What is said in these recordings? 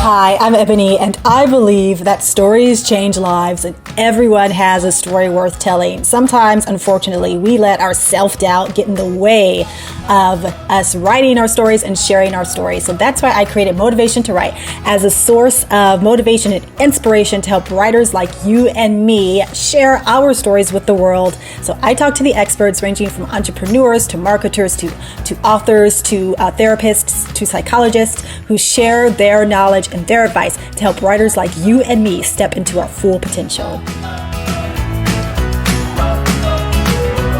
Hi, I'm Ebony, and I believe that stories change lives, and everyone has a story worth telling. Sometimes, unfortunately, we let our self-doubt get in the way of us writing our stories and sharing our stories. So that's why I created Motivation to Write as a source of motivation and inspiration to help writers like you and me share our stories with the world. So I talk to the experts ranging from entrepreneurs to marketers to authors to therapists to psychologists who share their knowledge and their advice to help writers like you and me step into our full potential.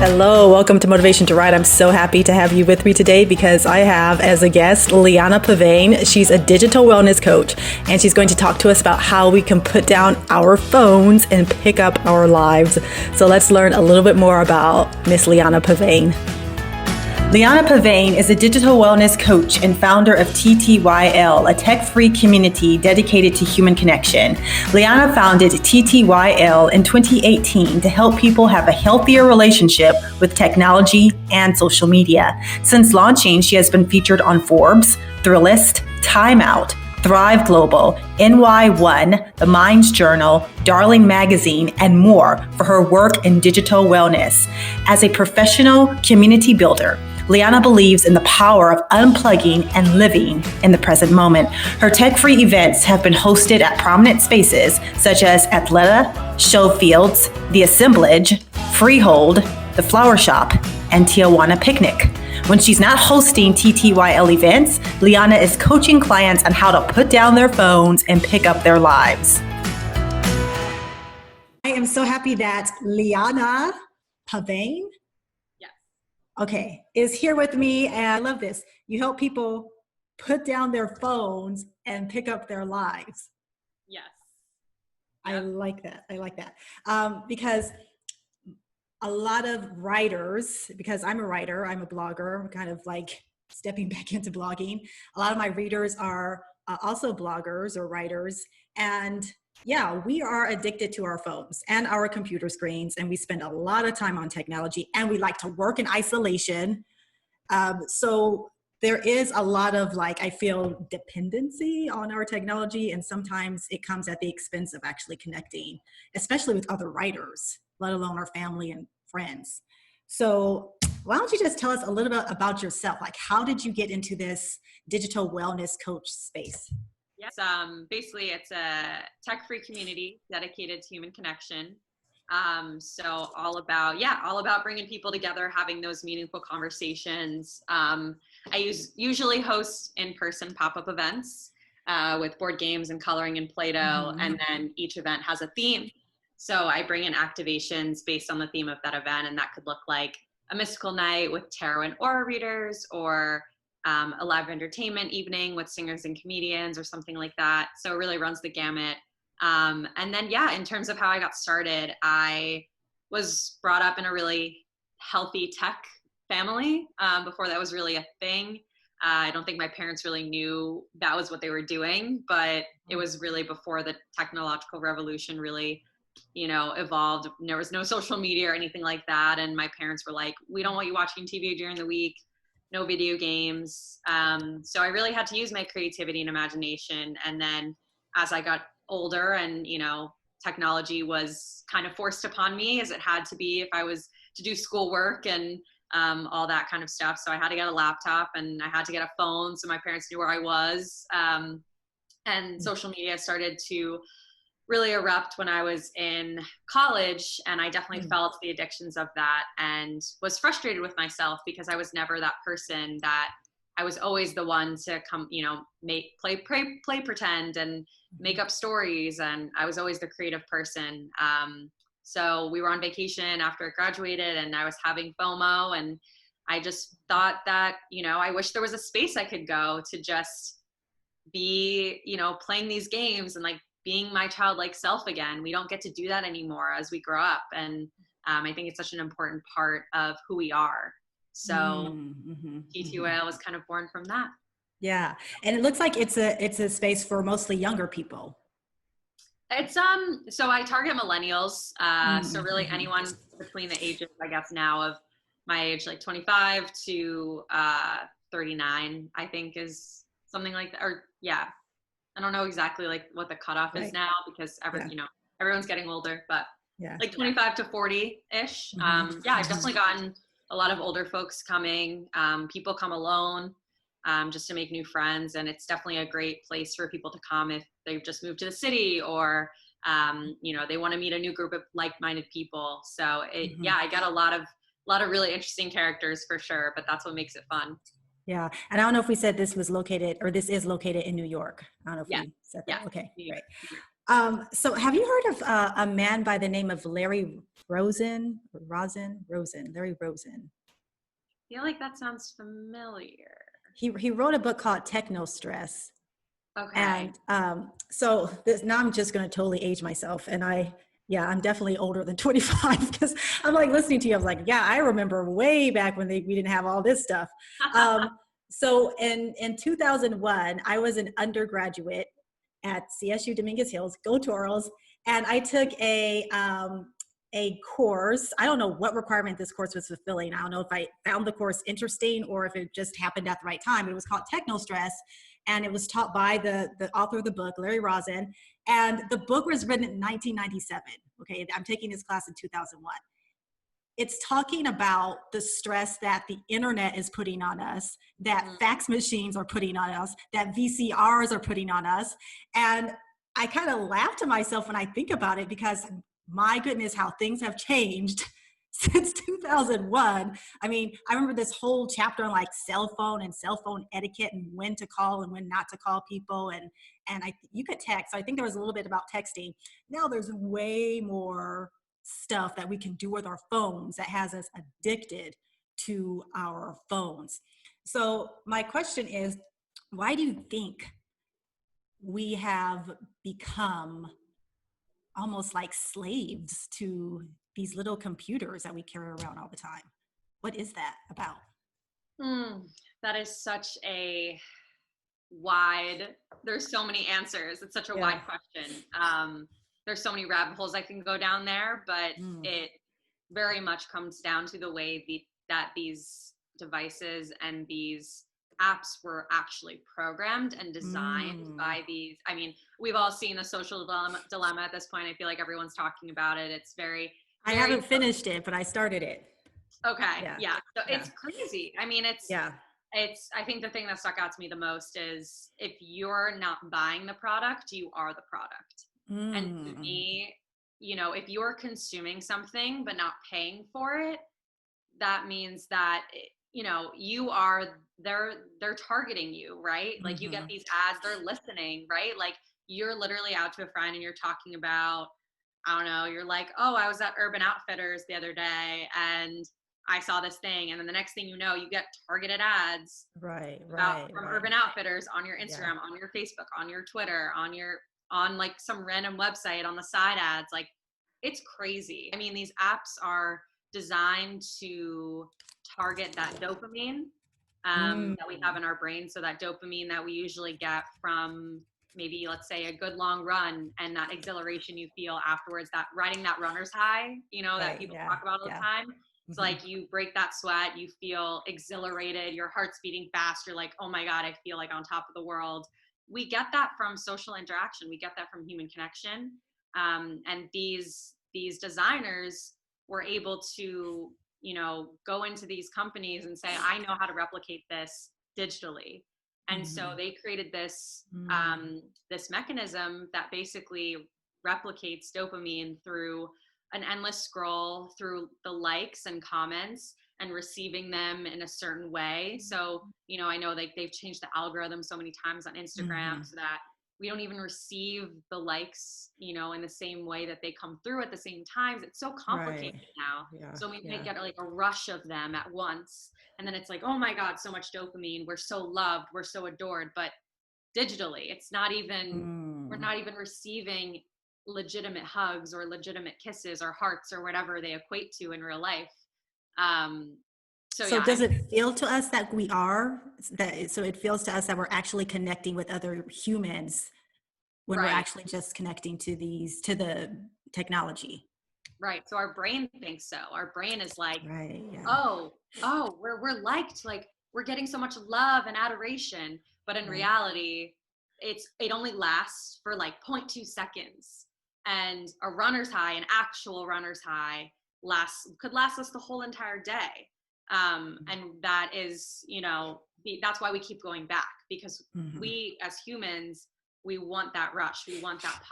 Hello, welcome to Motivation to Write. I'm so happy to have you with me today because I have as a guest Liana Pavane. She's a digital wellness coach, and she's going to talk to us about how we can put down our phones and pick up our lives. So let's learn a little bit more about Miss Liana Pavane. Liana Pavane is a digital wellness coach and founder of TTYL, a tech-free community dedicated to human connection. Liana founded TTYL in 2018 to help people have a healthier relationship with technology and social media. Since launching, she has been featured on Forbes, Thrillist, Time Out, Thrive Global, NY1, The Mind's Journal, Darling Magazine, and more for her work in digital wellness. As a professional community builder, Liana believes in the power of unplugging and living in the present moment. Her tech-free events have been hosted at prominent spaces such as Athleta, Showfields, The Assemblage, Freehold, The Flower Shop, and Tijuana Picnic. When she's not hosting TTYL events, Liana is coaching clients on how to put down their phones and pick up their lives. I am so happy that Liana Pavane, is here with me, and I love this. You help people put down their phones and pick up their lives. Yes. I like that. Because a lot of writers, because I'm a writer, I'm a blogger, I'm kind of like stepping back into blogging. A lot of my readers are also bloggers or writers. And yeah, we are addicted to our phones and our computer screens, and we spend a lot of time on technology, and we like to work in isolation. So there is a lot of I feel dependency on our technology, and sometimes it comes at the expense of actually connecting, especially with other writers, let alone our family and friends. So why don't you just tell us a little bit about yourself? How did you get into this digital wellness coach space? Yes. Basically, it's a tech-free community dedicated to human connection. So all about bringing people together, having those meaningful conversations. I usually host in-person pop-up events with board games and coloring and Play-Doh, and then each event has a theme. So I bring in activations based on the theme of that event, and that could look like a mystical night with tarot and aura readers, or a live entertainment evening with singers and comedians or something like that. So it really runs the gamut. And then, in terms of how I got started, I was brought up in a really healthy tech family before that was really a thing. I don't think my parents really knew that was what they were doing, but it was really before the technological revolution really, evolved. There was no social media or anything like that. And my parents were like, we don't want you watching TV during the week. No video games. So I really had to use my creativity and imagination. And then as I got older and, technology was kind of forced upon me, as it had to be if I was to do schoolwork and all that kind of stuff. So I had to get a laptop and I had to get a phone so my parents knew where I was. And social media started to really erupt when I was in college, and I definitely fell to the addictions of that and was frustrated with myself because I was never that person. That I was always the one to come, play pretend and make up stories, and I was always the creative person. So we were on vacation after I graduated, and I was having FOMO, and I just thought that, I wish there was a space I could go to just be, playing these games and being my childlike self again. We don't get to do that anymore as we grow up. And I think it's such an important part of who we are. So TTYL was kind of born from that. Yeah. And it looks like it's a space for mostly younger people. It's so I target millennials. So really anyone between the ages, I guess now, of my age, 25 to 39, I think is something like that. Or I don't know exactly like what the cutoff is Right. now because Yeah. everyone's getting older, but Yeah. like 25 to 40-ish. Yeah, I've definitely gotten a lot of older folks coming. People come alone just to make new friends. And it's definitely a great place for people to come if they've just moved to the city or, they want to meet a new group of like-minded people. So Mm-hmm. yeah, I got a lot of really interesting characters for sure, but that's what makes it fun. Yeah. And I don't know if we said this was located or this is located in New York. I don't know if Yeah. we said Yeah. that. Okay. New York. Great. So have you heard of a man by the name of Larry Larry Rosen? I feel like that sounds familiar. He wrote a book called Techno Stress. Okay. And so this, now I'm just going to totally age myself. And I'm definitely older than 25 because I'm like listening to you. I was like, yeah, I remember way back when we didn't have all this stuff. So in 2001, I was an undergraduate at CSU Dominguez Hills, go Toros, and I took a course. I don't know what requirement this course was fulfilling. I don't know if I found the course interesting or if it just happened at the right time. It was called Techno Stress, and it was taught by the author of the book, Larry Rosen. And the book was written in 1997. Okay, I'm taking this class in 2001. It's talking about the stress that the internet is putting on us, that fax machines are putting on us, that VCRs are putting on us. And I kind of laugh to myself when I think about it because my goodness, how things have changed since 2001. I mean, I remember this whole chapter on like cell phone and cell phone etiquette and when to call and when not to call people. And you could text. So I think there was a little bit about texting. Now there's way more stuff that we can do with our phones that has us addicted to our phones. So my question is, why do you think we have become almost like slaves to these little computers that we carry around all the time? What is that about? That is such a there's so many answers. It's such a wide question. There's so many rabbit holes I can go down there, but it very much comes down to the way that these devices and these apps were actually programmed and designed by these. I mean, we've all seen the social dilemma at this point. I feel like everyone's talking about it. It's very I haven't finished it, but I started it. Okay. Yeah. So it's crazy. I mean, I think the thing that stuck out to me the most is if you're not buying the product, you are the product. And to me, if you're consuming something but not paying for it, that means that, they're targeting you, right? Like you get these ads, they're listening, right? Like you're literally out to a friend and you're talking about, I don't know, you're like, oh, I was at Urban Outfitters the other day and I saw this thing. And then the next thing you know, you get targeted ads from Urban Outfitters on your Instagram, on your Facebook, on your Twitter, on like some random website on the side ads. Like it's crazy. I mean, these apps are designed to target that dopamine that we have in our brain. So that dopamine that we usually get from maybe, let's say, a good long run and that exhilaration you feel afterwards, that riding that runner's high, that people talk about all the time. It's like you break that sweat, you feel exhilarated, your heart's beating fast, you're like, oh my God, I feel like on top of the world. We get that from social interaction. We get that from human connection. And these designers were able to, go into these companies and say, I know how to replicate this digitally. And so they created this this mechanism that basically replicates dopamine through an endless scroll, through the likes and comments and receiving them in a certain way. So, I know they've changed the algorithm so many times on Instagram so that we don't even receive the likes, in the same way that they come through at the same times. It's so complicated now. So we might get like a rush of them at once. And then it's like, oh my God, so much dopamine. We're so loved. We're so adored. But digitally, it's not even, we're not even receiving legitimate hugs or legitimate kisses or hearts or whatever they equate to in real life. So does it feel to us that we are so it feels to us that we're actually connecting with other humans when we're actually just connecting to the technology? Right. So our brain thinks so. Our brain is like, we're liked, like we're getting so much love and adoration. But in reality, it only lasts for like 0.2 seconds. And a runner's high, an actual runner's high, could last us the whole entire day. And that is, that's why we keep going back, because we as humans, we want that rush, we want that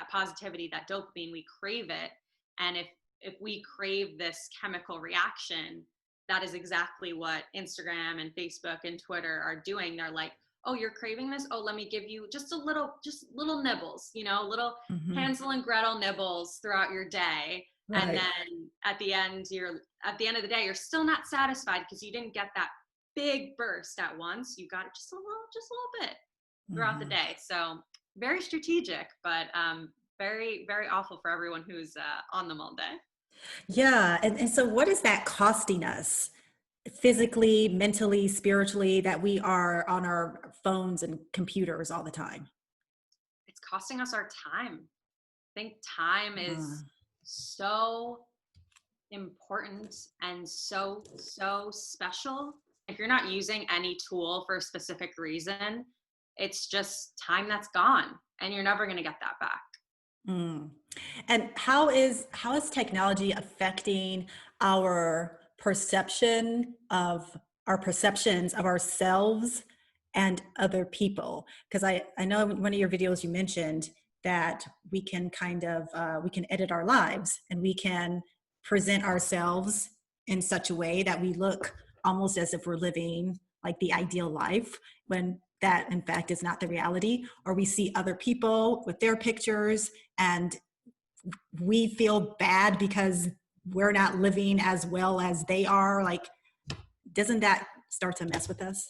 positivity, that dopamine, we crave it. And if we crave this chemical reaction, that is exactly what Instagram and Facebook and Twitter are doing. They're like, oh, you're craving this? Oh, let me give you just little nibbles, little Hansel and Gretel nibbles throughout your day. Right. And then at the end of the day, you're still not satisfied because you didn't get that big burst at once. You got it just a little bit throughout the day. So very strategic, but very, very awful for everyone who's on them all day. Yeah. And so what is that costing us physically, mentally, spiritually, that we are on our phones and computers all the time? It's costing us our time. I think time is so important and so special. If you're not using any tool for a specific reason, it's just time that's gone, and you're never going to get that back. And how is technology affecting our perceptions of ourselves and other people? Because I know in one of your videos you mentioned that we can we can edit our lives, and we can present ourselves in such a way that we look almost as if we're living like the ideal life, when that in fact is not the reality. Or we see other people with their pictures and we feel bad because we're not living as well as they are. Like, doesn't that start to mess with us?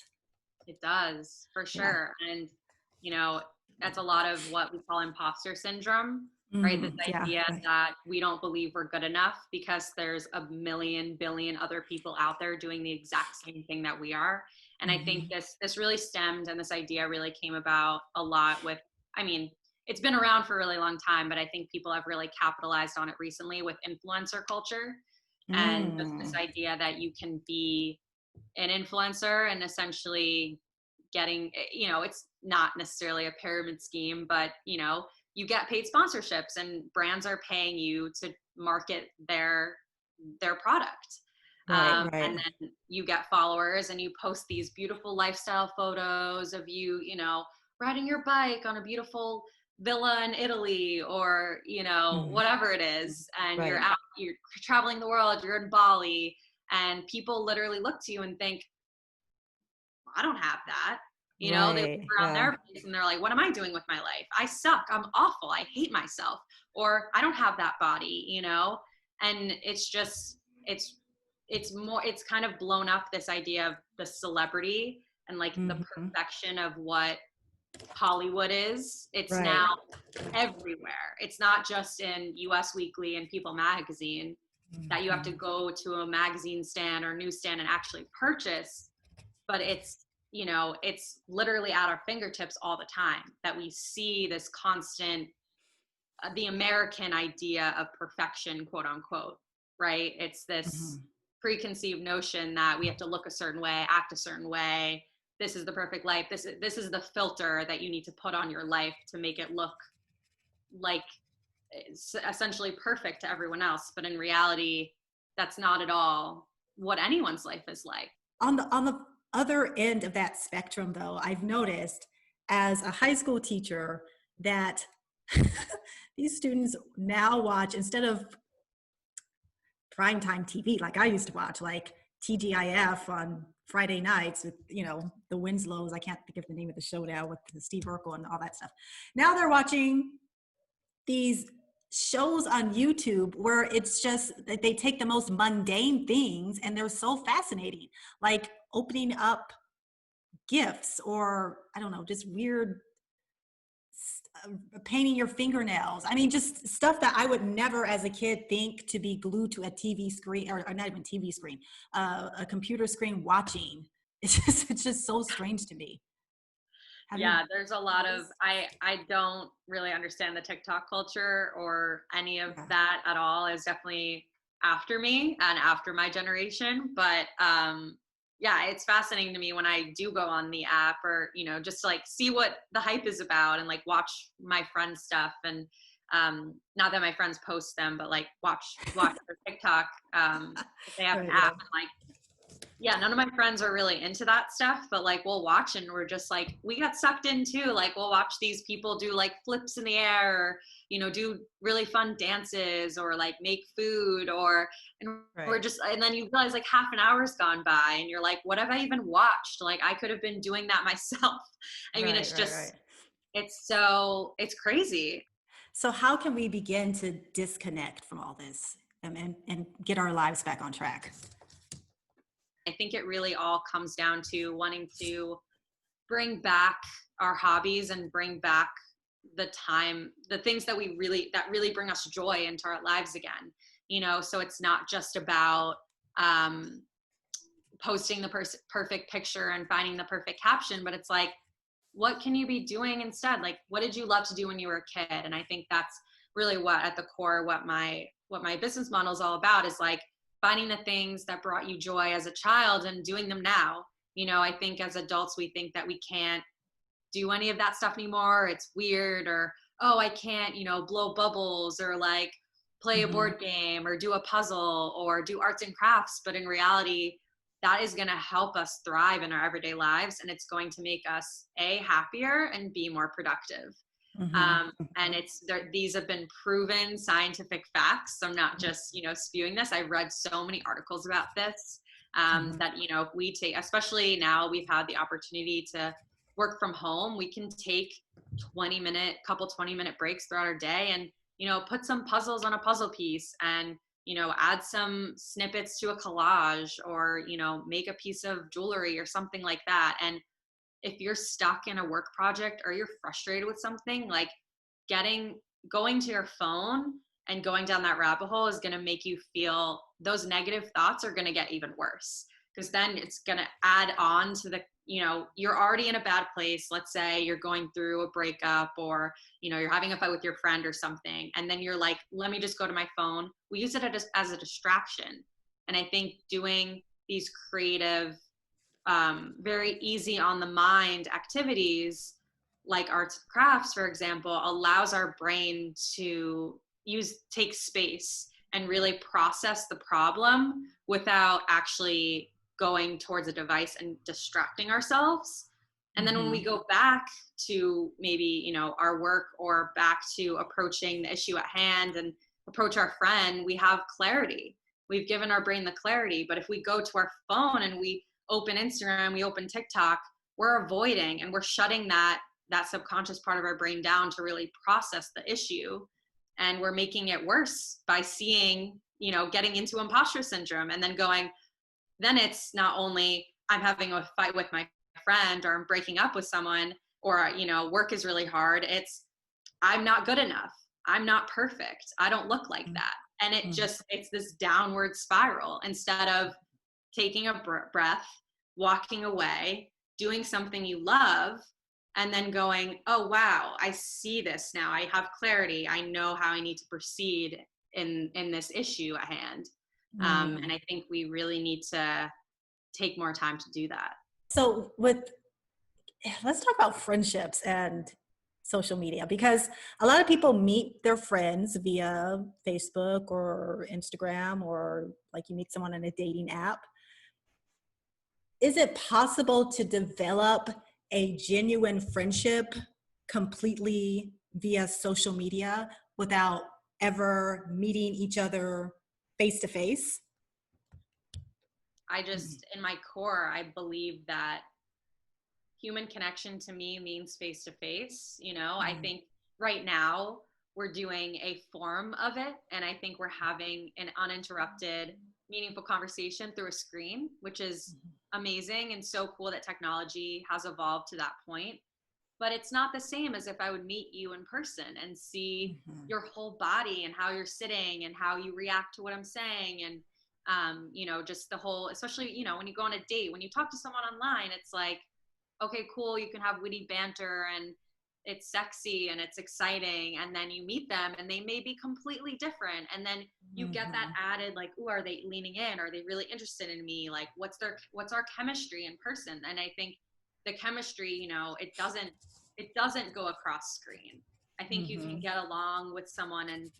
It does, for sure. Yeah. And that's a lot of what we call imposter syndrome, right? This idea that we don't believe we're good enough because there's a billion other people out there doing the exact same thing that we are. And I think this really stemmed, and this idea really came about a lot with, it's been around for a really long time, but I think people have really capitalized on it recently with influencer culture. And just this idea that you can be an influencer and essentially getting, it's not necessarily a pyramid scheme, but you get paid sponsorships and brands are paying you to market their product. Right. And then you get followers and you post these beautiful lifestyle photos of you, riding your bike on a beautiful villa in Italy, or, whatever it is. And you're traveling the world, you're in Bali, and people literally look to you and think, well, I don't have that. They look around their place and they're like, what am I doing with my life? I suck. I'm awful. I hate myself. Or I don't have that body, and it's just, it's kind of blown up, this idea of the celebrity and like the perfection of what Hollywood is. It's now everywhere. It's not just in US Weekly and People magazine that you have to go to a magazine stand or newsstand and actually purchase, but it's literally at our fingertips all the time, that we see this constant, the American idea of perfection, quote unquote, right? It's this preconceived notion that we have to look a certain way, act a certain way. This is the perfect life. This is the filter that you need to put on your life to make it look like it's essentially perfect to everyone else. But in reality, that's not at all what anyone's life is like. On the other end of that spectrum, though, I've noticed as a high school teacher that these students now watch, instead of primetime TV like I used to watch, like TGIF on Friday nights with, the Winslows. I can't think of the name of the show now, with Steve Urkel and all that stuff. Now they're watching these shows on YouTube where it's just that they take the most mundane things and they're so fascinating, like opening up gifts, or I don't know, just weird painting your fingernails. Just stuff that I would never as a kid think to be glued to a TV screen, or not even TV screen, a computer screen watching. It's just so strange to me. There's a lot of, I don't really understand the TikTok culture or any of that at all. It's definitely after me and after my generation. But yeah, it's fascinating to me when I do go on the app or, just to, like, see what the hype is about and like watch my friends' stuff. And not that my friends post them, but like watch their TikTok, if they have an Right, app. right. And like, yeah, none of my friends are really into that stuff, but like we'll watch and we're just like, we got sucked in too. Like we'll watch these people do like flips in the air, or, do really fun dances, or like make food, and we're Right. just, and then you realize like half an hour's gone by and you're like, what have I even watched? Like I could have been doing that myself. I mean, Right, it's right, right. just, it's crazy. So how can we begin to disconnect from all this and get our lives back on track? I think it really all comes down to wanting to bring back our hobbies and bring back the time, the things that really bring us joy into our lives again. So it's not just about um, posting the perfect picture and finding the perfect caption, but it's like, what can you be doing instead? Like, what did you love to do when you were a kid? And I think that's really what at the core, what my business model is all about, is like finding the things that brought you joy as a child and doing them now. I think as adults, we think that we can't do any of that stuff anymore. It's weird, or, oh, I can't, blow bubbles, or like play a Hmm. board game, or do a puzzle, or do arts and crafts. But in reality, that is going to help us thrive in our everyday lives. And it's going to make us happier and be more productive. Hmm. And these have been proven scientific facts. So I'm not just, spewing this. I've read so many articles about this, Hmm. that, if we take, especially now we've had the opportunity to work from home, we can take 20-minute breaks throughout our day and, put some puzzles on a puzzle piece, and, add some snippets to a collage, or, make a piece of jewelry or something like that. And if you're stuck in a work project or you're frustrated with something, like going to your phone and going down that rabbit hole is going to make you feel, those negative thoughts are going to get even worse, because then it's going to add on to the, you're already in a bad place. Let's say you're going through a breakup, or, you're having a fight with your friend or something. And then you're like, let me just go to my phone. We use it as a distraction. And I think doing these creative, very easy on the mind activities like arts and crafts, for example, allows our brain to take space and really process the problem without actually going towards a device and distracting ourselves. And then when we Hmm. go back to maybe, our work, or back to approaching the issue at hand and approach our friend, we have clarity. We've given our brain the clarity. But if we go to our phone and we open Instagram, we open TikTok, we're avoiding, and we're shutting that subconscious part of our brain down to really process the issue. And we're making it worse by seeing, getting into imposter syndrome, and then going, then it's not only I'm having a fight with my friend, or I'm breaking up with someone, or, work is really hard. It's, I'm not good enough. I'm not perfect. I don't look like that. And it's this downward spiral, instead of taking a breath, walking away, doing something you love, and then going, oh, wow, I see this now. I have clarity. I know how I need to proceed in this issue at hand. Hmm. And I think we really need to take more time to do that. So let's talk about friendships and social media, because a lot of people meet their friends via Facebook or Instagram, or like you meet someone on a dating app. Is it possible to develop a genuine friendship completely via social media without ever meeting each other face to face? In my core, I believe that human connection to me means face to face. I think right now we're doing a form of it, and I think we're having an uninterrupted, meaningful conversation through a screen, which is amazing and so cool that technology has evolved to that point. But it's not the same as if I would meet you in person and see your whole body and how you're sitting and how you react to what I'm saying. And just the whole, especially, when you go on a date, when you talk to someone online, it's like, okay, cool, you can have witty banter, and it's sexy and it's exciting, and then you meet them and they may be completely different, and then you get that added like, oh, are they leaning in, are they really interested in me, like what's our chemistry in person? And I think the chemistry, you know, it doesn't go across screen. I think you can get along with someone and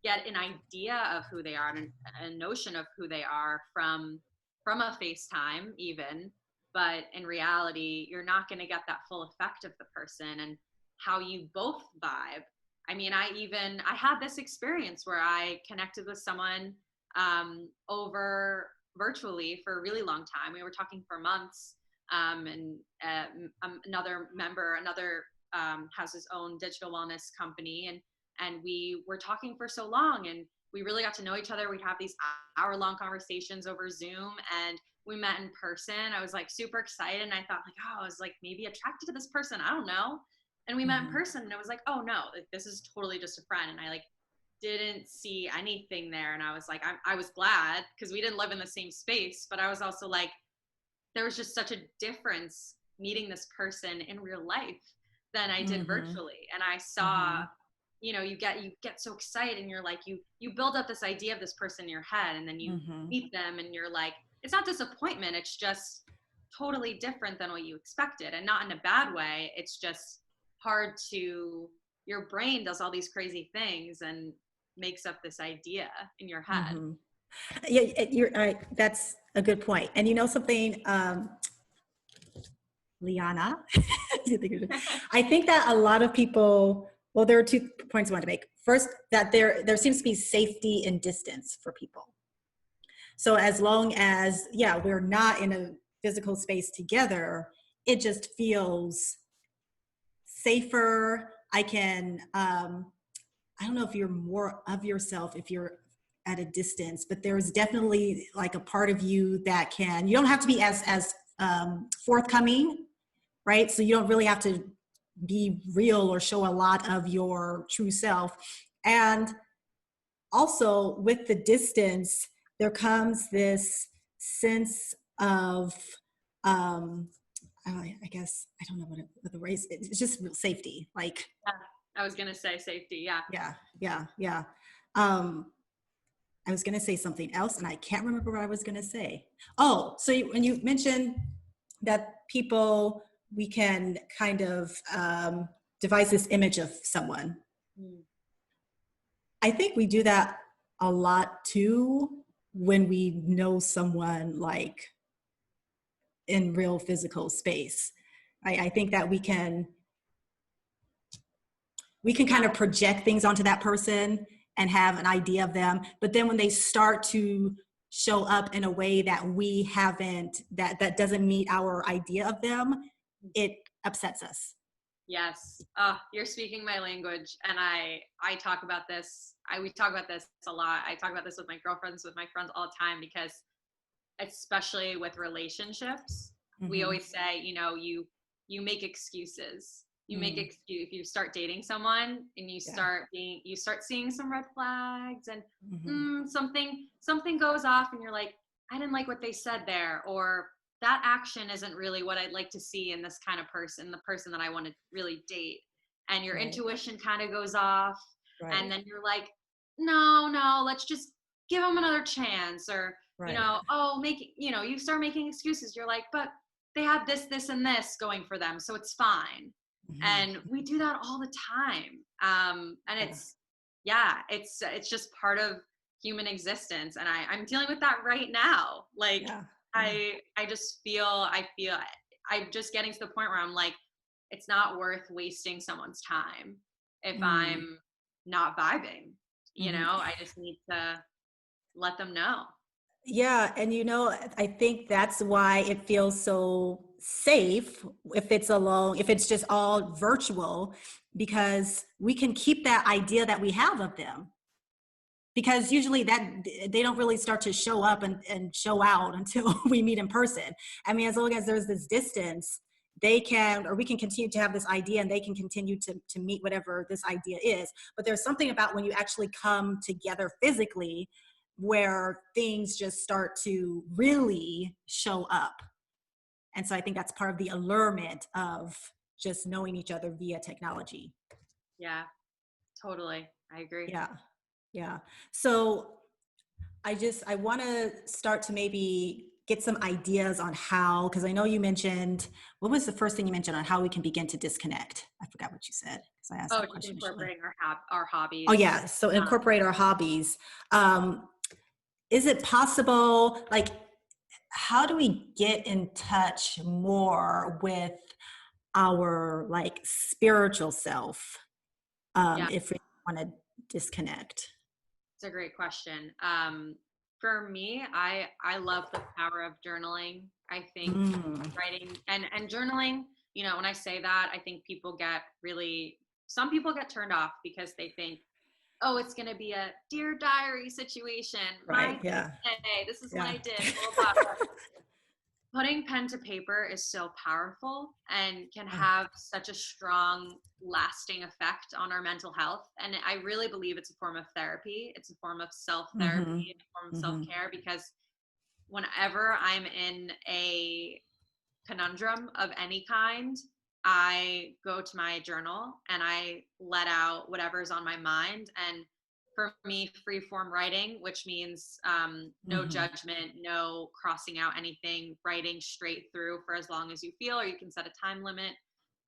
get an idea of who they are and a notion of who they are from a FaceTime even, but in reality, you're not going to get that full effect of the person and how you both vibe. I mean, I had this experience where I connected with someone over virtually for a really long time. We were talking for months, and another member, has his own digital wellness company, and we were talking for so long, and we really got to know each other. We'd have these hour-long conversations over Zoom, and we met in person. I was like super excited, and I thought like, oh, I was like maybe attracted to this person, I don't know. And we met in person, and it was like, oh no, like, this is totally just a friend. And I like didn't see anything there, and I was like, I was glad, because we didn't live in the same space, but I was also like, there was just such a difference meeting this person in real life than I did virtually. And I saw, you know, you get so excited, and you're like, you build up this idea of this person in your head, and then you meet them, and you're like, it's not disappointment, it's just totally different than what you expected, and not in a bad way. It's just hard to, your brain does all these crazy things and makes up this idea in your head. Yeah, that's a good point. And you know something, Liana, I think that a lot of people, well, there are 2 points I want to make. First, that there seems to be safety in distance for people. So as long as, yeah, we're not in a physical space together, it just feels safer. I can, I don't know if you're more of yourself if you're at a distance, but there's definitely like a part of you that can, you don't have to be as forthcoming, right? So you don't really have to be real or show a lot of your true self. And also with the distance, there comes this sense of, I guess, I don't know what the race, it's just real safety. Like, yeah, I was going to say safety. Yeah. I was going to say something else and I can't remember what I was going to say. Oh, so when you mentioned that people, we can kind of devise this image of someone. I think we do that a lot too when we know someone like in real physical space. I think that we can kind of project things onto that person and have an idea of them. But then when they start to show up in a way that we haven't, that doesn't meet our idea of them, it upsets us. Yes. You're speaking my language. And I talk about this. We talk about this a lot. I talk about this with my girlfriends, with my friends all the time, because especially with relationships, we always say, you know, you make excuses. You make excuse if you start dating someone and you start seeing some red flags, and something goes off, and you're like, I didn't like what they said there, or that action isn't really what I'd like to see in this kind of person, the person that I want to really date. And your intuition kind of goes off, and then you're like, no, let's just give them another chance, or you know, you start making excuses. You're like, but they have this and this going for them, so it's fine. And we do that all the time. And it's just part of human existence. And I'm dealing with that right now. Like, I just feel, I'm just getting to the point where I'm like, it's not worth wasting someone's time if I'm not vibing, you know. I just need to let them know. Yeah. And you know, I think that's why it feels so safe if it's just all virtual, because we can keep that idea that we have of them. Because usually that they don't really start to show up and show out until we meet in person. I mean, as long as there's this distance, we can continue to have this idea, and they can continue to meet whatever this idea is. But there's something about when you actually come together physically where things just start to really show up. And so I think that's part of the allurement of just knowing each other via technology. Yeah, totally. I agree. Yeah. Yeah. So I want to start to maybe get some ideas on how, because I know you mentioned, what was the first thing you mentioned on how we can begin to disconnect? I forgot what you said because I asked Oh, that just question initially. incorporating our Oh hobbies. yeah. So Um, incorporate our hobbies. Um, is it possible, like, how do we get in touch more with our like spiritual self yeah, if we want to disconnect? it's a great question. For me, I love the power of journaling. I think Mm, writing and journaling, you know, when I say that, I think people get really, some people get turned off because they think, oh, it's going to be a dear diary situation. My right. Yeah. day, this is what Yeah. I did, blah, blah, blah. Putting pen to paper is so powerful and can have such a strong lasting effect on our mental health, and I really believe it's a form of therapy. It's a form of self Mm-hmm. therapy, a form of self Mm-hmm. care, because whenever I'm in a conundrum of any kind, I go to my journal and I let out whatever's on my mind. And for me, free form writing, which means no Mm-hmm. judgment, no crossing out anything, writing straight through for as long as you feel, or you can set a time limit,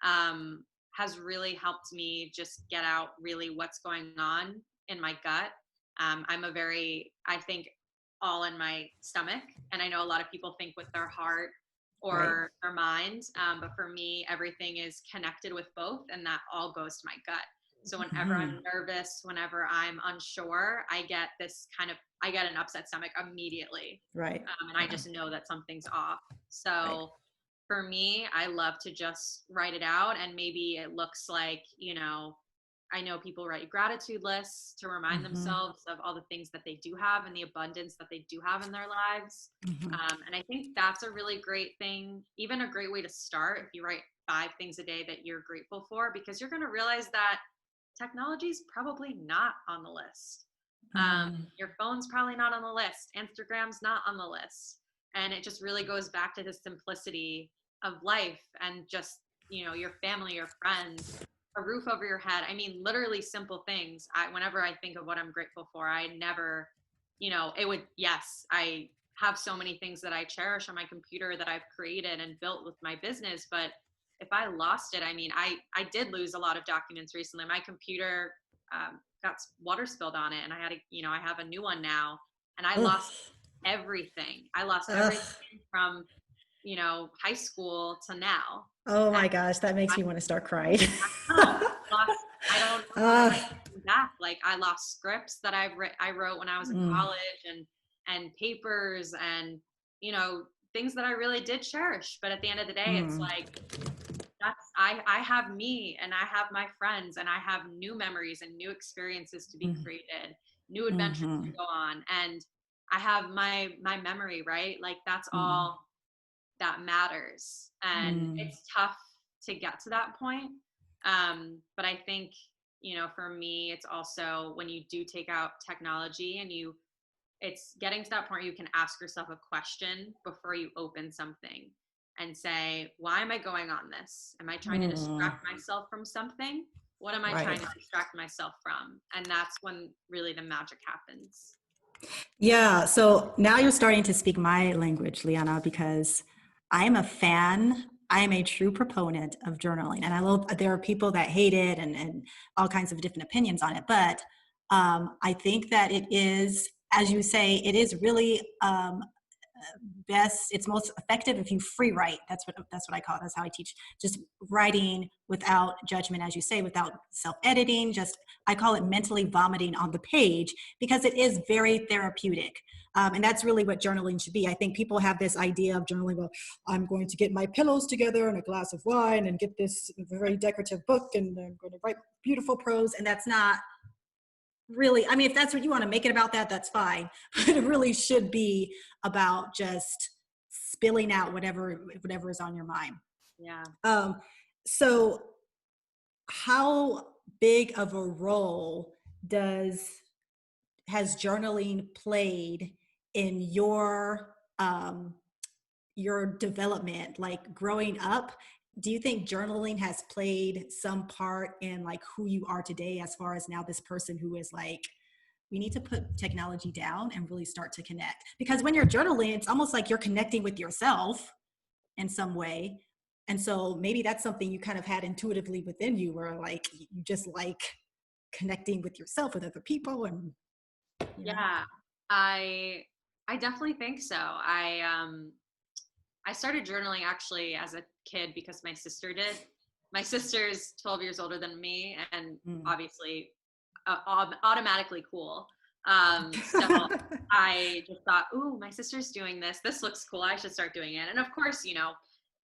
has really helped me just get out really what's going on in my gut. I'm a very, I think, all in my stomach. And I know a lot of people think with their heart Right. or their mind. But for me, everything is connected with both, and that all goes to my gut. So whenever Mm-hmm. I'm nervous, whenever I'm unsure, I get an upset stomach immediately. Right. And I Yeah. just know that something's off. Right. So for me, I love to just write it out. And maybe it looks like, you know, I know people write gratitude lists to remind Mm-hmm. themselves of all the things that they do have and the abundance that they do have in their lives. Mm-hmm. And I think that's a really great thing, even a great way to start if you write 5 things a day that you're grateful for, because you're going to realize that technology is probably not on the list. Mm. Your phone's probably not on the list. Instagram's not on the list. And it just really goes back to the simplicity of life and just, you know, your family, your friends, a roof over your head. I mean, literally simple things. Whenever I think of what I'm grateful for, I never, you know, yes, I have so many things that I cherish on my computer that I've created and built with my business. But if I lost it, I mean, I did lose a lot of documents recently. My computer got water spilled on it, and I have a new one now, and I Ugh. lost everything. I lost Ugh. everything from, you know, high school to now. Oh And my gosh, that makes I me want to start crying. know, I don't know how to uh, write them back. Like I lost scripts that I wrote when I was in mm, college, and papers, and, you know, things that I really did cherish. But at the end of the day, it's mm, like, I have me, and I have my friends, and I have new memories and new experiences to be mm, created, new adventures to mm-hmm, go on, and I have my memory, right? Like that's mm, all that matters. And mm, it's tough to get to that point. But I think, you know, for me, it's also when you do take out technology and it's getting to that point where you can ask yourself a question before you open something and say, why am I going on this? Am I trying to mm. distract myself from something? What am I trying Right. to distract myself from? And that's when really the magic happens. Yeah. So now you're starting to speak my language, Liana, because I am a fan. I am a true proponent of journaling. And I love, there are people that hate it and all kinds of different opinions on it. But I think that it is, as you say, it is really best, it's most effective if you free write. That's what I call it. That's how I teach, just writing without judgment, as you say, without self-editing. Just, I call it mentally vomiting on the page, because it is very therapeutic. And that's really what journaling should be. I think people have this idea of journaling, well, I'm going to get my pillows together and a glass of wine and get this very decorative book and I'm going to write beautiful prose. And that's not really, I mean, if that's what you want to make it about, that's fine. But it really should be about just spilling out whatever is on your mind. Yeah. Um, so how big of a role does has journaling played in your development, like growing up? do you think journaling has played some part in like who you are today, as far as now this person who is like, we need to put technology down and really start to connect? Because when you're journaling, it's almost like you're connecting with yourself in some way. And so maybe that's something you kind of had intuitively within you, where like you just like connecting with yourself, with other people, and you know. Yeah, I I definitely think so. I started journaling actually as a kid because my sister did. My sister's 12 years older than me, and Mm. obviously automatically cool. So I just thought, ooh, my sister's doing this. This looks cool. I should start doing it. And of course, you know,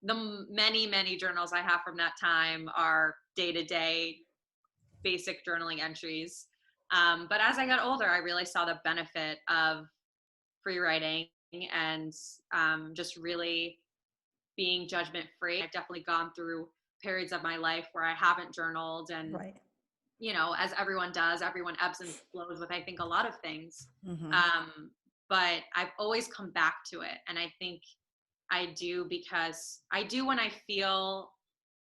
the many journals I have from that time are day to day basic journaling entries. But as I got older, I really saw the benefit of free writing and just really being judgment free. I've definitely gone through periods of my life where I haven't journaled, and Right. you know, as everyone does, everyone ebbs and flows with I think a lot of things. Mm-hmm. But I've always come back to it, and I think I do because I do when I feel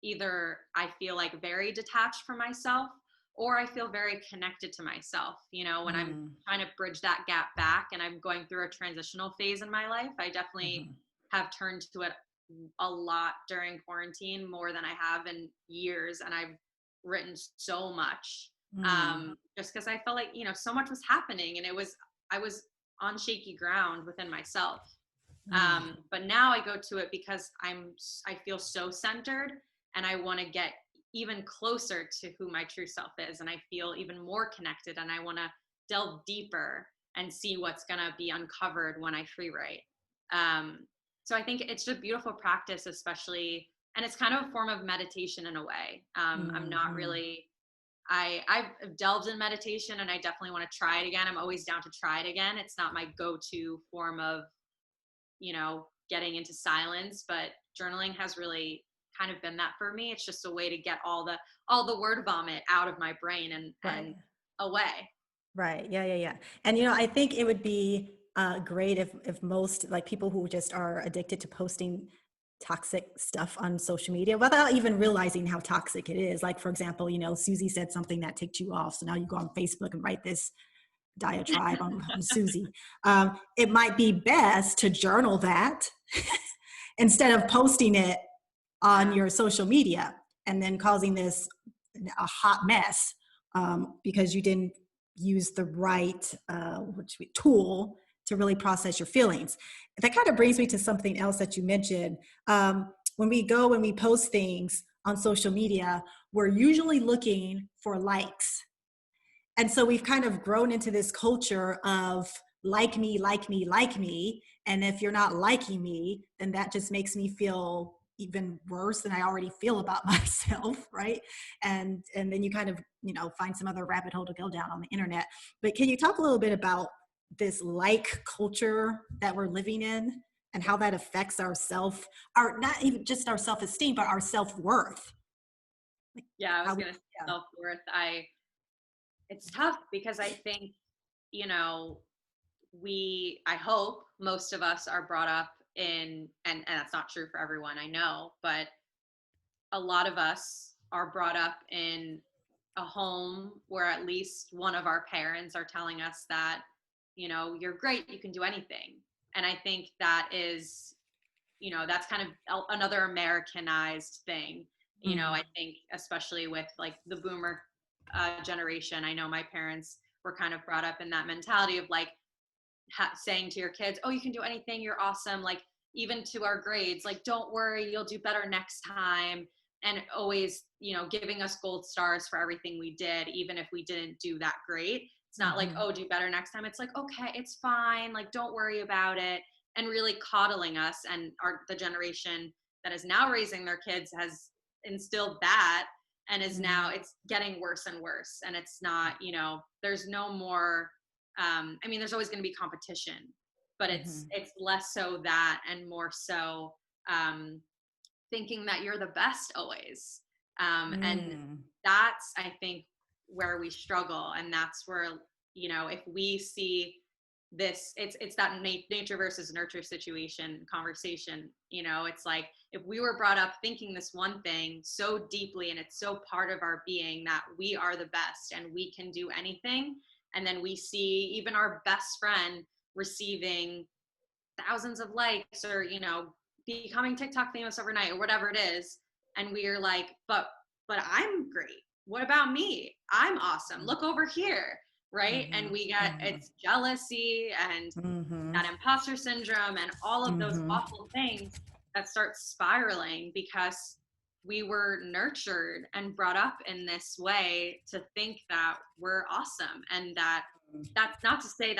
either I feel like very detached from myself or I feel very connected to myself. You know, when I'm Mm-hmm. trying to bridge that gap back and I'm going through a transitional phase in my life, I definitely have turned to it a lot during quarantine, more than I have in years. And I've written so much Mm-hmm. just because I felt like, you know, so much was happening and I was on shaky ground within myself. Mm-hmm. But now I go to it because I feel so centered and I want to get even closer to who my true self is. And I feel even more connected and I want to delve deeper and see what's going to be uncovered when I free write. Um, so I think it's just a beautiful practice, especially, and it's kind of a form of meditation in a way. I'm not Mm-hmm. really, I've delved in meditation and I definitely want to try it again. I'm always down to try it again. It's not my go-to form of, you know, getting into silence, but journaling has really kind of been that for me. It's just a way to get all the word vomit out of my brain Right. and away. Right. Yeah, yeah, yeah. And you know, I think it would be great if most like people who just are addicted to posting toxic stuff on social media without even realizing how toxic it is. Like for example, you know, Susie said something that ticked you off, so now you go on Facebook and write this diatribe on Susie. It might be best to journal that instead of posting it on Yeah. your social media and then causing this a hot mess because you didn't use the right tool to really process your feelings. That kind of brings me to something else that you mentioned. When we go and we post things on social media, we're usually looking for likes. And so we've kind of grown into this culture of like me, like me, like me. And if you're not liking me, then that just makes me feel even worse than I already feel about myself, right? And then you kind of, you know, find some other rabbit hole to go down on the internet. But can you talk a little bit about this like culture that we're living in and how that affects our self, our not even just our self-esteem, but our self-worth? Like Yeah, I how was we, gonna say yeah. self-worth. It's tough because I think, you know, I hope most of us are brought up in, and that's not true for everyone, I know, but a lot of us are brought up in a home where at least one of our parents are telling us that, you know, you're great, you can do anything. And I think that is, you know, that's kind of another Americanized thing. You know, Mm, I think especially with like the boomer generation, I know my parents were kind of brought up in that mentality of like saying to your kids, oh, you can do anything, you're awesome. Like even to our grades, like don't worry, you'll do better next time. And always, you know, giving us gold stars for everything we did, even if we didn't do that great. It's not like, mhm. oh, do better next time. It's like, okay, it's fine, like don't worry about it. And really coddling us. And the generation that is now raising their kids has instilled that, and is now, Mm, it's getting worse and worse. And it's not, you know, there's no more, I mean, there's always going to be competition, but mhm, it's less so that and more so um, thinking that you're the best always. And mm, that's, I think, where we struggle. And that's where, you know, if we see it's that nature versus nurture situation conversation. It's like, if we were brought up thinking this one thing so deeply, and it's so part of our being that we are the best and we can do anything, and then we see even our best friend receiving thousands of likes, or becoming TikTok famous overnight, or whatever it is, and we are like, but I'm great, what about me, I'm awesome, look over here, right? And we get, it's jealousy and that imposter syndrome and all of those awful things that start spiraling, because we were nurtured and brought up in this way to think that we're awesome. And that's not to say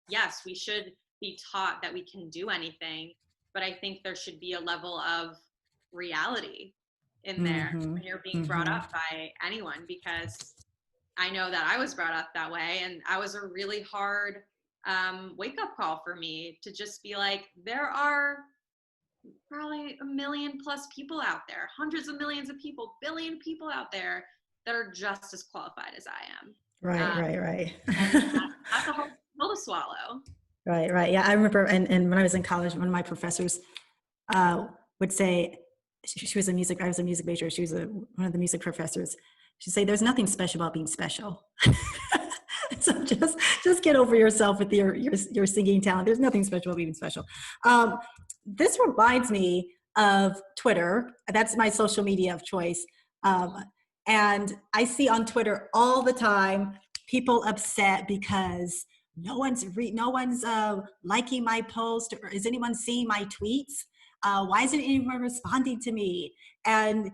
yes, we should be taught that we can do anything, but I think there should be a level of reality in there when you're being brought up by anyone, because I know that I was brought up that way, and I was a really hard wake up call for me to just be like, there are probably 1 million plus people out there, hundreds of millions of people, billion people out there that are just as qualified as I am. Right. And that's a hard pill to swallow. Right. Yeah, I remember, and when I was in college, one of my professors would say, she was I was a music major. She was one of the music professors. She'd say, "There's nothing special about being special." So just get over yourself with your singing talent. There's nothing special about being special. This reminds me of Twitter. That's my social media of choice. And I see on Twitter all the time people upset because no one's liking my post, or is anyone seeing my tweets? Why isn't anyone responding to me? And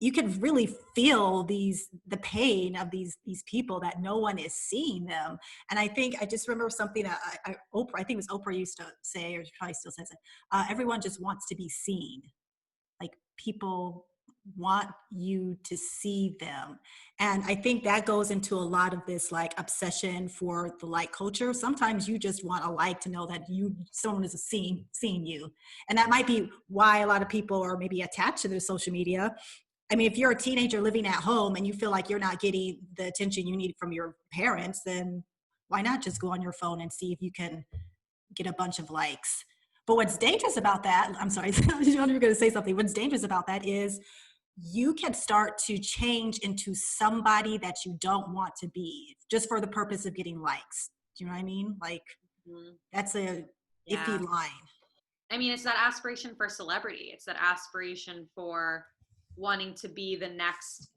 you can really feel the pain of these people that no one is seeing them. And I just remember something that Oprah, I think it was Oprah, used to say, or she probably still says it, everyone just wants to be seen. Like, people want you to see them. And I think that goes into a lot of this like obsession for the like culture. Sometimes you just want a like to know that someone is seeing you. And that might be why a lot of people are maybe attached to their social media. I mean, if you're a teenager living at home and you feel like you're not getting the attention you need from your parents, then why not just go on your phone and see if you can get a bunch of likes? But what's dangerous about that, I'm sorry, you're going to say something. What's dangerous about that is you can start to change into somebody that you don't want to be, just for the purpose of getting likes. Do you know what I mean? Like, that's a iffy line. I mean, it's that aspiration for celebrity. It's that aspiration for wanting to be the next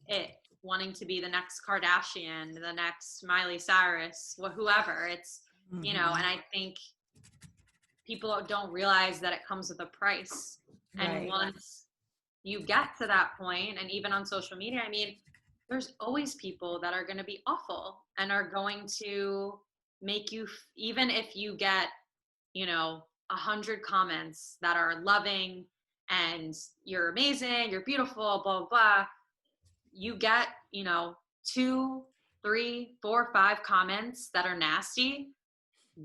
wanting to be the next Kardashian, the next Miley Cyrus, whoever. It's, and I think people don't realize that it comes with a price. And once you get to that point, and even on social media, I mean, there's always people that are going to be awful and are going to make you, even if you get, 100 comments that are loving and you're amazing, you're beautiful, blah, blah, blah, you get, 2, 3, 4, 5 comments that are nasty.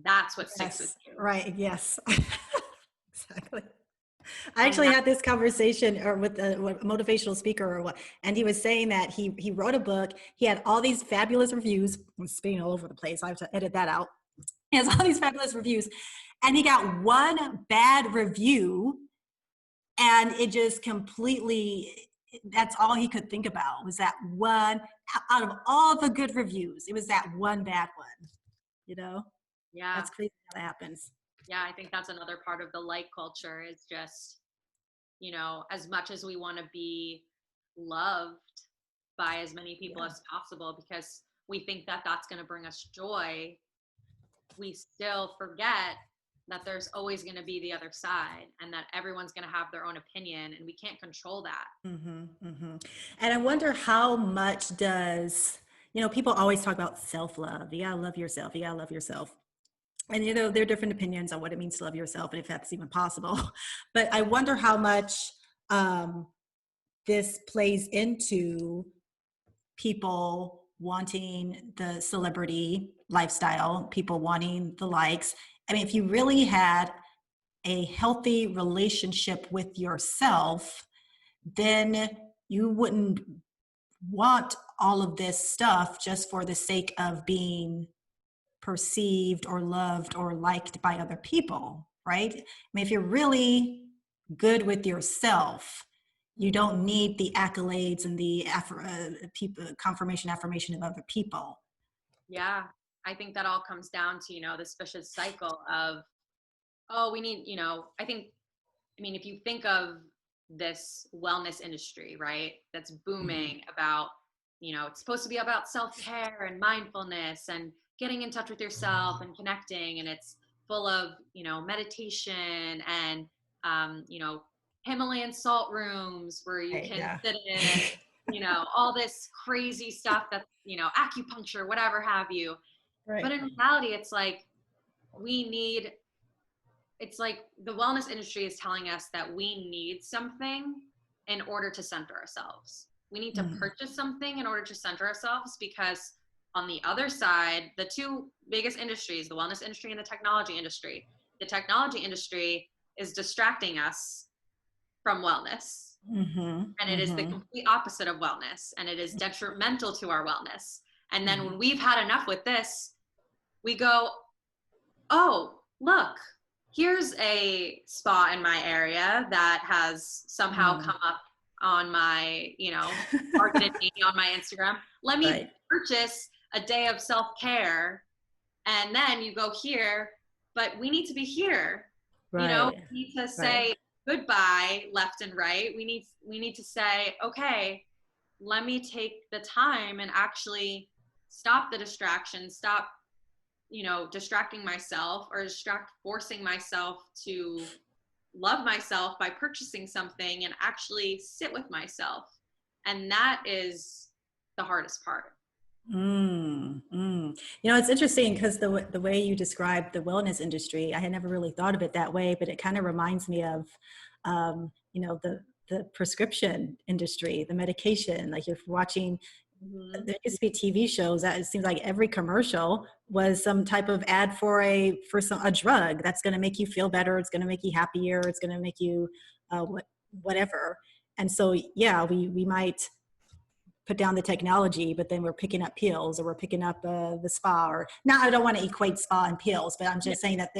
That's what sticks with you. Right. Yes. Exactly. I actually had this conversation with a motivational speaker, and he was saying that he wrote a book. He had all these fabulous reviews. I'm spinning all over the place. I have to edit that out. He has all these fabulous reviews, and he got one bad review, and it just completely, that's all he could think about was that one. Out of all the good reviews, it was that one bad one. Yeah, that's crazy how that happens. Yeah, I think that's another part of the like culture, is just, as much as we want to be loved by as many people as possible, because we think that that's going to bring us joy, we still forget that there's always going to be the other side, and that everyone's going to have their own opinion, and we can't control that. And I wonder how much does, people always talk about self-love. You gotta love yourself. You gotta love yourself. And, there are different opinions on what it means to love yourself and if that's even possible. But I wonder how much this plays into people wanting the celebrity lifestyle, people wanting the likes. I mean, if you really had a healthy relationship with yourself, then you wouldn't want all of this stuff just for the sake of being perceived or loved or liked by other people, right? I mean, if you're really good with yourself, you don't need the accolades and the confirmation, affirmation of other people. Yeah. I think that all comes down to, this vicious cycle of, oh, we need, if you think of this wellness industry, right, that's booming about, it's supposed to be about self-care and mindfulness and getting in touch with yourself and connecting. And it's full of, meditation and, Himalayan salt rooms where you Right, can yeah. sit in and, all this crazy stuff that, acupuncture, whatever have you. Right. But in reality, it's like, it's like the wellness industry is telling us that we need something in order to center ourselves. We need to purchase something in order to center ourselves, because on the other side, the two biggest industries, the wellness industry and the technology industry is distracting us from wellness. And it is the complete opposite of wellness, and it is detrimental to our wellness. And then when we've had enough with this, we go, oh, look, here's a spa in my area that has somehow come up on my, targeted me on my Instagram. Let me purchase a day of self-care. And then you go here, but we need to be here. We need to say goodbye left and right. We need to say, okay, let me take the time and actually stop the distraction, stop distracting myself, or forcing myself to love myself by purchasing something, and actually sit with myself. And that is the hardest part. It's interesting because the way you described the wellness industry, I had never really thought of it that way, but it kind of reminds me of, the prescription industry, the medication. Like if you're watching, there used to be TV shows that it seems like every commercial was some type of ad for a drug that's going to make you feel better. It's going to make you happier. It's going to make you whatever. And so, yeah, we might put down the technology, but then we're picking up pills, or we're picking up the spa. Or now, I don't want to equate spa and pills, but I'm just saying that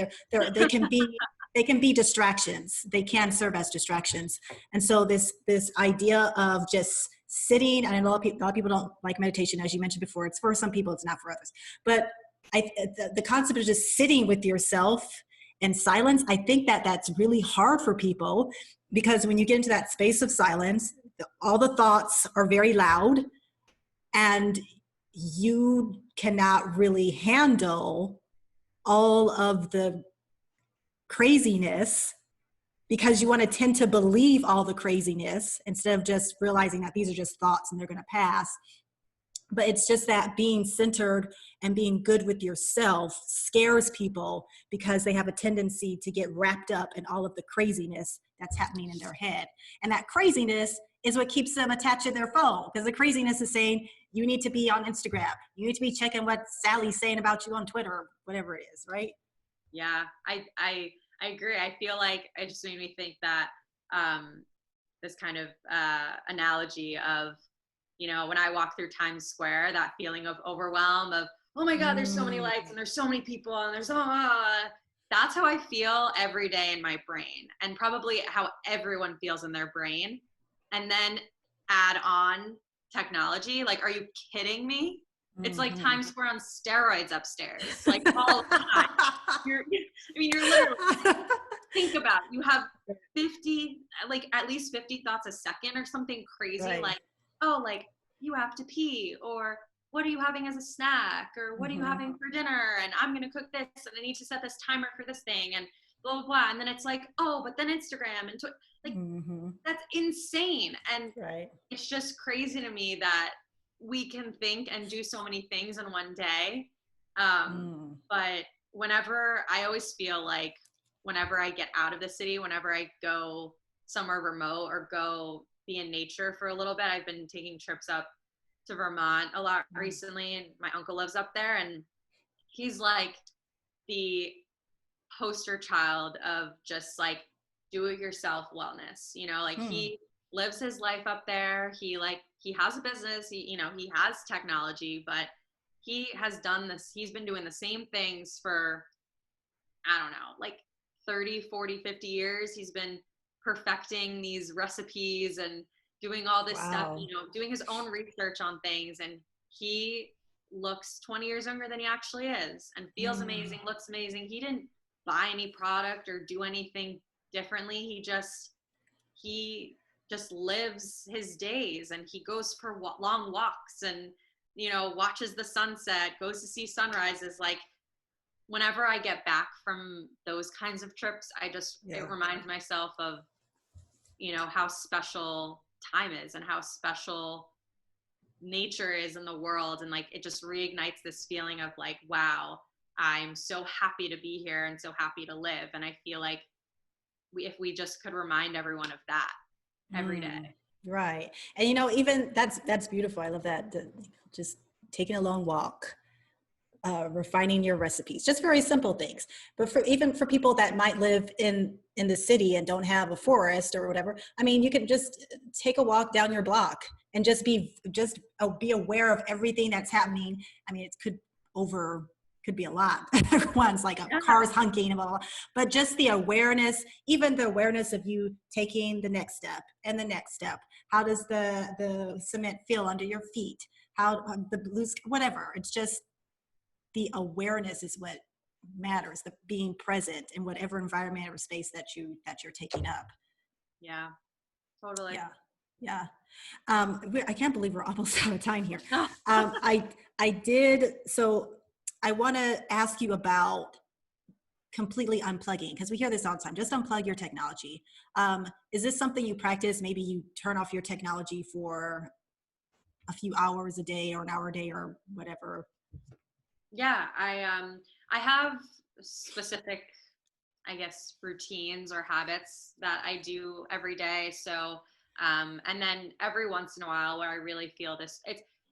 they can be distractions. They can serve as distractions. And so this idea of just sitting, and a lot of people don't like meditation, as you mentioned before. It's for some people, it's not for others. But the concept of just sitting with yourself in silence, I think that that's really hard for people, because when you get into that space of silence, all the thoughts are very loud, and you cannot really handle all of the craziness, because you want to tend to believe all the craziness instead of just realizing that these are just thoughts and they're going to pass. But it's just that being centered and being good with yourself scares people, because they have a tendency to get wrapped up in all of the craziness that's happening in their head. And that craziness is what keeps them attached to their phone, because the craziness is saying, you need to be on Instagram. You need to be checking what Sally's saying about you on Twitter, or whatever it is, right? Yeah, I agree. I feel like it just made me think that this kind of analogy of, when I walk through Times Square, that feeling of overwhelm of, oh my God, there's so many lights and there's so many people and there's that's how I feel every day in my brain, and probably how everyone feels in their brain. And then add on technology. Like, are you kidding me? It's like Times Square on steroids upstairs, like all the time. You're literally, think about it. You have 50, like at least 50 thoughts a second, or something crazy, right? Like, oh, like you have to pee, or what are you having as a snack, or what are you having for dinner, and I'm gonna cook this, and I need to set this timer for this thing, and blah blah blah. And then it's like, oh, but then Instagram and that's insane. And it's just crazy to me that we can think and do so many things in one day. But I always feel like whenever I get out of the city, whenever I go somewhere remote or go be in nature for a little bit, I've been taking trips up to Vermont a lot recently, and my uncle lives up there, and he's like the poster child of just like do it yourself wellness. He lives his life up there. He has a business, he has technology, but he has done this. He's been doing the same things for, I don't know, like 30, 40, 50 years. He's been perfecting these recipes and doing all this stuff, Wow. you know, doing his own research on things. And he looks 20 years younger than he actually is, and feels Mm. amazing, looks amazing. He didn't buy any product or do anything differently. He just lives his days, and he goes for long walks, and, you know, watches the sunset, goes to see sunrises. Like, whenever I get back from those kinds of trips, it Yeah. reminds myself of, you know, how special time is and how special nature is in the world. And like, it just reignites this feeling of like, wow, I'm so happy to be here and so happy to live. And I feel like if we just could remind everyone of that every day. Mm. Right. And you know, even that's beautiful. I love that. Just taking a long walk, refining your recipes, just very simple things. But for even for people that might live in the city and don't have a forest or whatever, I mean, you can just take a walk down your block and be aware of everything that's happening. I mean, it could be a lot at once, like a Yeah. cars honking and blah, blah, blah. But just the awareness, even the awareness of you taking the next step and the next step. How does the cement feel under your feet? How the blue, whatever. It's just the awareness is what matters, the being present in whatever environment or space that you're taking up. Yeah, totally. Yeah. Yeah. I can't believe we're almost out of time here. Oh, I did. So I want to ask you about completely unplugging, because we hear this all the time. Just unplug your technology. Is this something you practice? Maybe you turn off your technology for a few hours a day or an hour a day or whatever. yeah, I have specific, I guess, routines or habits that I do every day. So, and then every once in a while where I really feel this,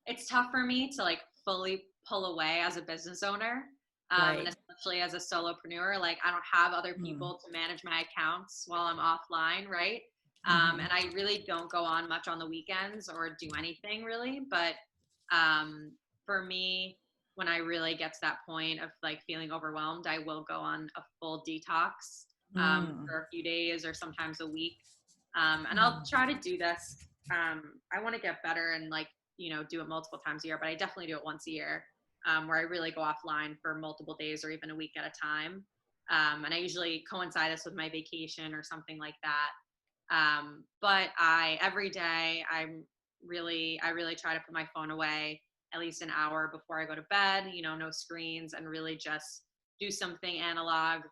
it's tough for me to like fully pull away as a business owner. And Right. especially as a solopreneur, like I don't have other Mm. people to manage my accounts while I'm offline, right? Hmm. And I really don't go on much on the weekends or do anything really. But for me, when I really get to that point of like feeling overwhelmed, I will go on a full detox Mm. for a few days or sometimes a week. And I'll Mm. try to do this. I want to get better and like, you know, do it multiple times a year, but I definitely do it once a year, where I really go offline for multiple days or even a week at a time. And I usually coincide this with my vacation or something like that. But every day I really try to put my phone away at least an hour before I go to bed, you know, no screens, and really just do something analog.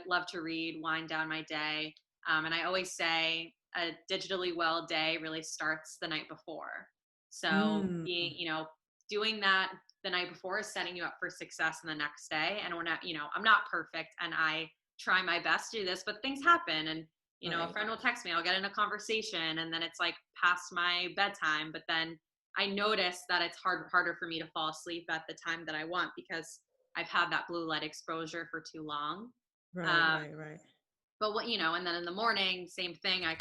Love to read, wind down my day. And I always say a digitally well day really starts the night before. So Mm. being, you know, doing that the night before is setting you up for success in the next day. And when you know, I'm not perfect and I try my best to do this, but things happen. And, you know, a Right. friend will text me, I'll get in a conversation, and then it's like past my bedtime. But then I notice that it's harder for me to fall asleep at the time that I want because I've had that blue light exposure for too long. Right. Um, Right. Right. but what, you know, and then in the morning, same thing. I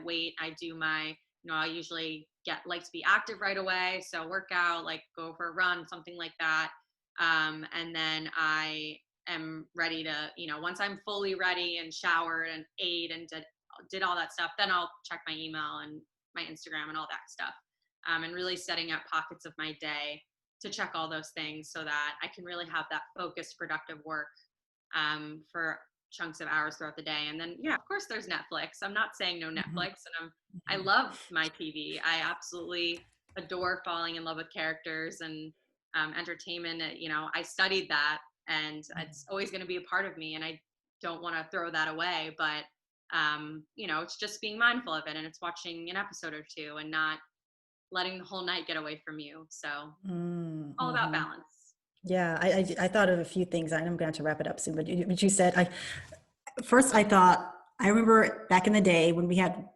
wait, I do my, you know, I usually like to be active right away. So workout, like go for a run, something like that. And then I am ready to, you know, once I'm fully ready and showered and ate and did all that stuff, then I'll check my email and my Instagram and all that stuff. And really setting out pockets of my day to check all those things so that I can really have that focused, productive work for chunks of hours throughout the day. And then, yeah, of course, there's Netflix. I'm not saying no Mhm. Netflix, and I Mhm. love my TV. I absolutely adore falling in love with characters and entertainment. You know, I studied that, and it's always going to be a part of me, and I don't want to throw that away. But you know, it's just being mindful of it, and it's watching an episode or two, and not letting the whole night get away from you. So Mm. all about Mhm. balance. Yeah, I thought of a few things. I'm going to have to wrap it up soon, but you said, first I thought, I remember back in the day when we had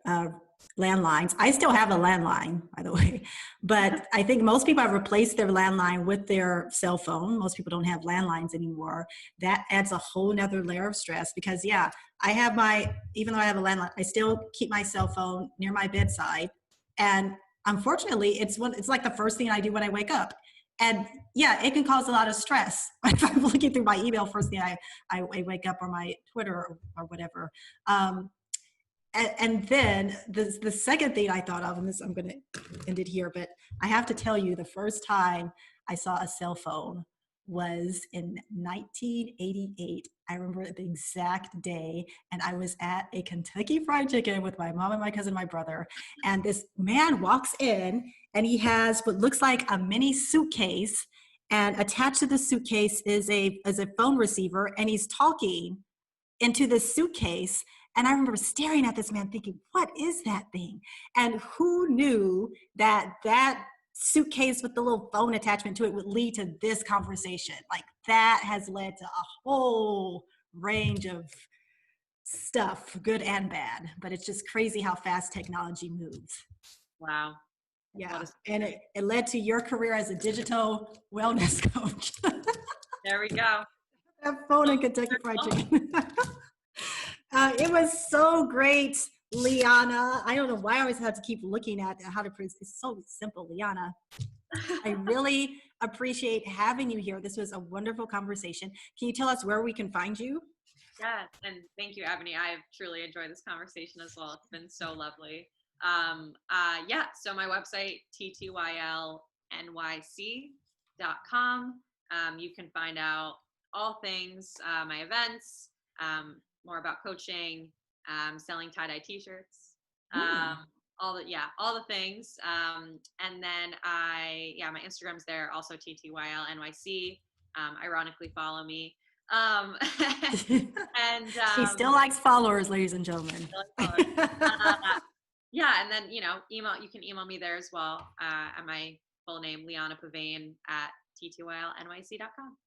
landlines. I still have a landline, by the way, but I think most people have replaced their landline with their cell phone. Most people don't have landlines anymore. That adds a whole nother layer of stress because, yeah, even though I have a landline, I still keep my cell phone near my bedside. And unfortunately, it's like the first thing I do when I wake up. And yeah, it can cause a lot of stress. If I'm looking through my email first thing I wake up, or my Twitter or whatever. And then the second thing I thought of, and this, I'm going to end it here, but I have to tell you, the first time I saw a cell phone was in 1988. I remember the exact day, and I was at a Kentucky Fried Chicken with my mom and my cousin, my brother, and this man walks in, and he has what looks like a mini suitcase, and attached to the suitcase is a phone receiver, and he's talking into the suitcase. And I remember staring at this man thinking, what is that thing? And who knew that suitcase with the little phone attachment to it would lead to this conversation? Like, that has led to a whole range of stuff, good and bad. But it's just crazy how fast technology moves. Wow. Yeah. And it led to your career as a digital wellness coach. There we go. That phone in Kentucky Fried Chicken. It was so great, Liana. I don't know why I always have to keep looking at how to pronounce. It's so simple, Liana. I really appreciate having you here. This was a wonderful conversation. Can you tell us where we can find you? Yes, and thank you, Ebony. I've truly enjoyed this conversation as well. It's been so lovely. So my website, TTYLNYC.com. You can find out all things, my events, more about coaching, selling tie-dye t-shirts, all the things. And then my Instagram's there, also TTYLNYC. Ironically, follow me. And she still likes followers, ladies and gentlemen. And then email. You can email me there as well. At my full name, Liana Pavane at TTYLNYC.com.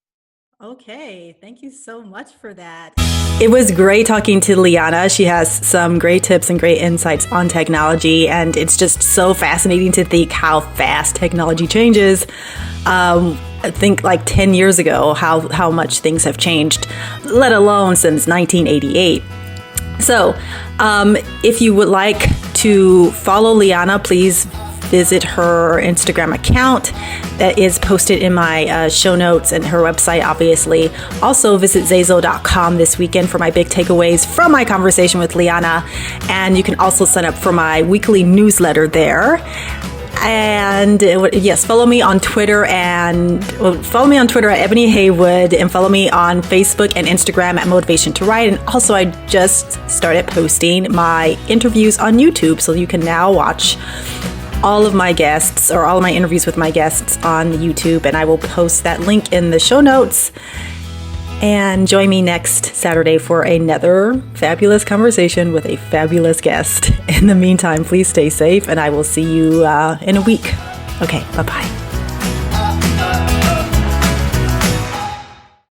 Okay, thank you so much for that. It was great talking to Liana. She has some great tips and great insights on technology, and it's just so fascinating to think how fast technology changes. I think like 10 years ago, how much things have changed, let alone since 1988. So if you would like to follow Liana, please visit her Instagram account that is posted in my show notes, and her website, obviously. Also visit Zazo.com this weekend for my big takeaways from my conversation with Liana. And you can also sign up for my weekly newsletter there. And yes, follow me on Twitter at Ebony Haywood, and follow me on Facebook and Instagram at Motivation to Write. And also, I just started posting my interviews on YouTube, so you can now watch all of my guests, or all of my interviews with my guests, on YouTube, and I will post that link in the show notes. And join me next Saturday for another fabulous conversation with a fabulous guest. In the meantime, please stay safe, and I will see you in a week. Okay, bye-bye.